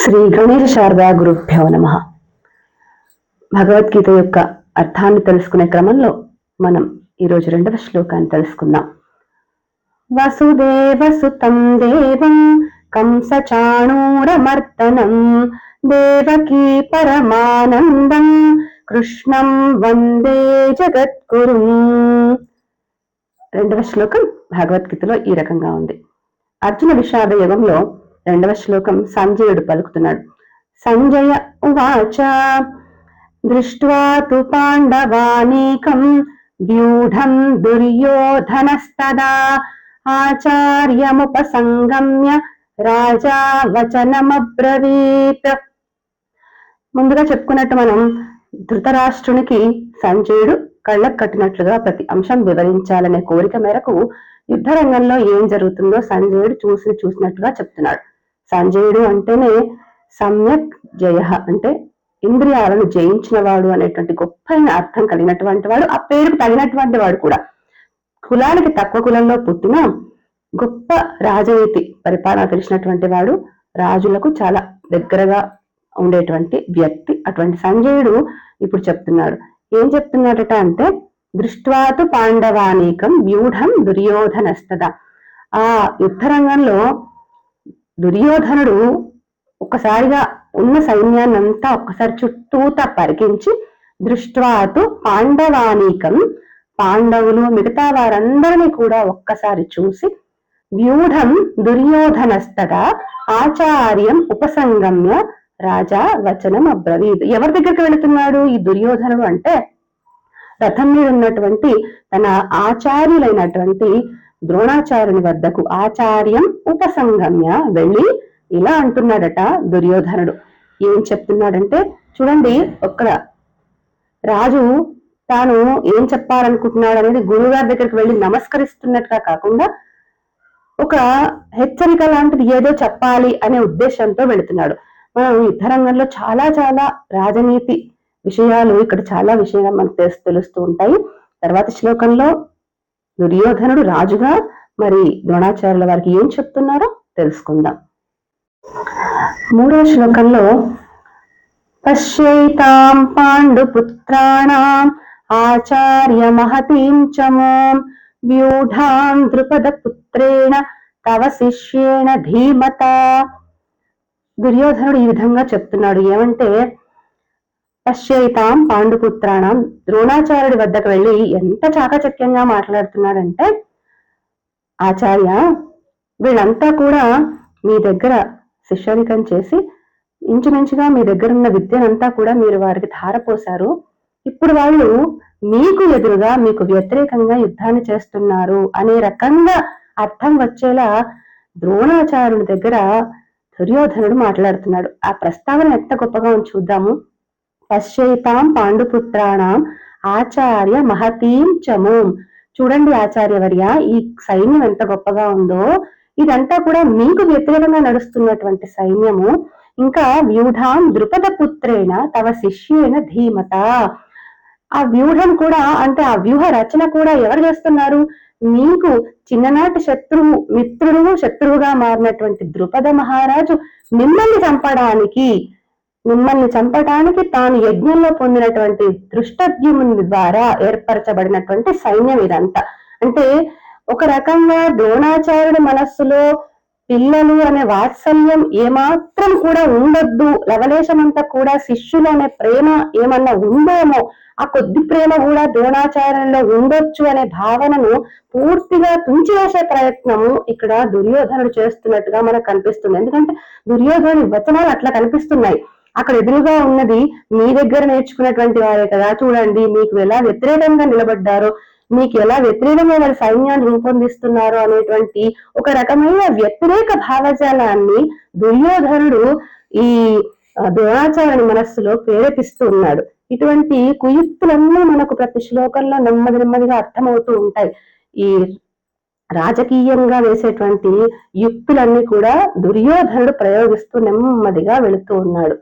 శ్రీ గణేశ శారదా గురుభ్యో నమః. భగవద్గీత యొక్క అర్థాన్ని తెలుసుకునే క్రమంలో మనం ఈరోజు 2వ శ్లోకాన్ని తెలుసుకుందాం. వసుదేవసుతం దేవం కంసచాణూరమర్దనం దేవకీ పరమానందం కృష్ణం వందే జగద్గురుం. 2వ శ్లోకం భగవద్గీతలో ఈ రకంగా ఉంది. అర్జున విషాద యుగంలో 2వ శ్లోకం సంజయుడు పలుకుతున్నాడు. సంజయ ఉవాచ దృష్ట్వా తు పాండవానీకం వ్యూఢం దుర్యోధనస్తదా ఆచార్యముపసంగమ్య రాజా వచనమబ్రవీత్. ముందుగా చెప్పుకున్నట్టు మనం ధృతరాష్ట్రునికి సంజయుడు కళ్ళకు కట్టినట్లుగా ప్రతి అంశం వివరించాలనే కోరిక మేరకు యుద్ధ రంగంలో ఏం జరుగుతుందో సంజయుడు చూసినట్టుగా చెప్తున్నాడు. సంజయుడు అంటేనే సమ్యక్ జయ, అంటే ఇంద్రియాలను జయించిన వాడు అనేటువంటి గొప్పైన అర్థం కలిగినటువంటి వాడు, ఆ పేరుకు తగినటువంటి వాడు కూడా. కులానికి తక్కువ కులంలో పుట్టిన గొప్ప రాజనీతి పరిపాలన తెలిసినటువంటి వాడు, రాజులకు చాలా దగ్గరగా ఉండేటువంటి వ్యక్తి. అటువంటి సంజయుడు ఇప్పుడు చెప్తున్నాడు. ఏం చెప్తున్నాడట అంటే దృష్ట్వాతు పాండవానీకం వ్యూఢం దుర్యోధనస్తదా. ఆ యుద్ధ రంగంలో దుర్యోధనుడు ఒక్కసారిగా ఉన్న సైన్యాన్నంతా ఒక్కసారి చుట్టూతా పరికించి దృష్ట్వాతు పాండవానీకం, పాండవులు మిగతా వారందరినీ కూడా ఒక్కసారి చూసి వ్యూఢం దుర్యోధనస్తదా ఆచార్యం ఉపసంగమ్య రాజా వచనం అబ్రవీద్. ఎవరి దగ్గరికి వెళుతున్నాడు ఈ దుర్యోధనుడు అంటే రథం మీద ఉన్నటువంటి తన ఆచార్యులైనటువంటి ద్రోణాచార్యుని వద్దకు ఆచార్యం ఉపసంగమ్య వెళ్ళి ఇలా అంటున్నాడట దుర్యోధనుడు. ఏం చెప్తున్నాడంటే చూడండి, ఒక్క రాజు తాను ఏం చెప్పాలనుకుంటున్నాడు అనేది గురువుగారి దగ్గరికి వెళ్ళి నమస్కరిస్తున్నట్టుగా కాకుండా ఒక హెచ్చరిక లాంటిది ఏదో చెప్పాలి అనే ఉద్దేశంతో వెళుతున్నాడు. మనం యుద్ధ రంగంలో చాలా రాజనీతి విషయాలు ఇక్కడ చాలా విషయాలు మనకు తెలుస్తూ ఉంటాయి. తర్వాత శ్లోకంలో దుర్యోధనుడు రాజుగా మరి ద్రోణాచార్యుల వారికి ఏం చెప్తున్నారో తెలుసుకుందాం. 3వ శ్లోకంలో పశ్యైతాం పాండుపుత్రాణాం ఆచార్య మహతీం చమోం వ్యూఢాం ద్రుపద పుత్రేణ తవ శిష్యేణ ధీమత. దుర్యోధనుడు ఈ విధంగా చెప్తున్నాడు. ఏమంటే పశ్యైతాం పాండుపుత్రాణం, ద్రోణాచార్యుడి వద్దకు వెళ్ళి ఎంత చాకచక్యంగా మాట్లాడుతున్నాడంటే, ఆచార్య వీళ్ళంతా కూడా మీ దగ్గర శిష్యరికం చేసి ఇంచుమించుగా మీ దగ్గర ఉన్న విద్యనంతా కూడా మీరు వారికి ధారపోశారు. ఇప్పుడు వాళ్ళు మీకు ఎదురుగా మీకు వ్యతిరేకంగా యుద్ధాన్ని చేస్తున్నారు అనే రకంగా అర్థం వచ్చేలా ద్రోణాచార్యుడి దగ్గర దుర్యోధనుడు మాట్లాడుతున్నాడు. ఆ ప్రస్తావన ఎంత గొప్పగా చూద్దాము. పశ్యైతాం పాండుపుత్రాణం ఆచార్య మహతీం చమోం. చూడండి ఆచార్యవర్య, ఈ సైన్యం ఎంత గొప్పగా ఉందో, ఇదంతా కూడా మీకు వ్యతిరేకంగా నడుస్తున్నటువంటి సైన్యము. ఇంకా వ్యూఢాం ద్రుపద పుత్రేణ తవ శిష్యేన ధీమత. ఆ వ్యూఢం కూడా అంటే ఆ వ్యూహ రచన కూడా ఎవరు చేస్తున్నారు? మీకు చిన్ననాటి శత్రువుగా మారినటువంటి ద్రుపద మహారాజు మిమ్మల్ని చంపడానికి తాను యజ్ఞంలో పొందినటువంటి దృష్టద్యుమ్నుని ద్వారా ఏర్పరచబడినటువంటి సైన్యం ఇదంతా. అంటే ఒక రకంగా ద్రోణాచార్యుడి మనస్సులో పిల్లలు అనే వాత్సల్యం ఏమాత్రం కూడా ఉండొద్దు, లవలేశమంతా కూడా శిష్యులు అనే ప్రేమ ఏమన్నా ఉందేమో, ఆ కొద్ది ప్రేమ కూడా ద్రోణాచార్యంలో ఉండొచ్చు అనే భావనను పూర్తిగా తుంచివేసే ప్రయత్నము ఇక్కడ దుర్యోధనుడు చేస్తున్నట్టుగా మనకు కనిపిస్తుంది. ఎందుకంటే దుర్యోధనుడి వచనాలు అట్లా కనిపిస్తున్నాయి. అక్కడ ఎదురుగా ఉన్నది మీ దగ్గర నేర్చుకున్నటువంటి వారే కదా, చూడండి మీకు ఎలా వ్యతిరేకంగా నిలబడ్డారో, మీకు ఎలా వ్యతిరేకంగా వారి సైన్యాన్ని రూపొందిస్తున్నారు అనేటువంటి ఒక రకమైన వ్యతిరేక భావజాలాన్ని దుర్యోధనుడు ఈ ద్రోణాచార్యుని మనస్సులో ప్రేరేపిస్తూ ఉన్నాడు. ఇటువంటి కుయుక్తులన్నీ మనకు ప్రతి శ్లోకంలో నెమ్మదిగా అర్థమవుతూ ఉంటాయి. ఈ రాజకీయంగా వేసేటువంటి యుక్తులన్నీ కూడా దుర్యోధనుడు ప్రయోగిస్తూ నెమ్మదిగా వెళుతూ ఉన్నాడు.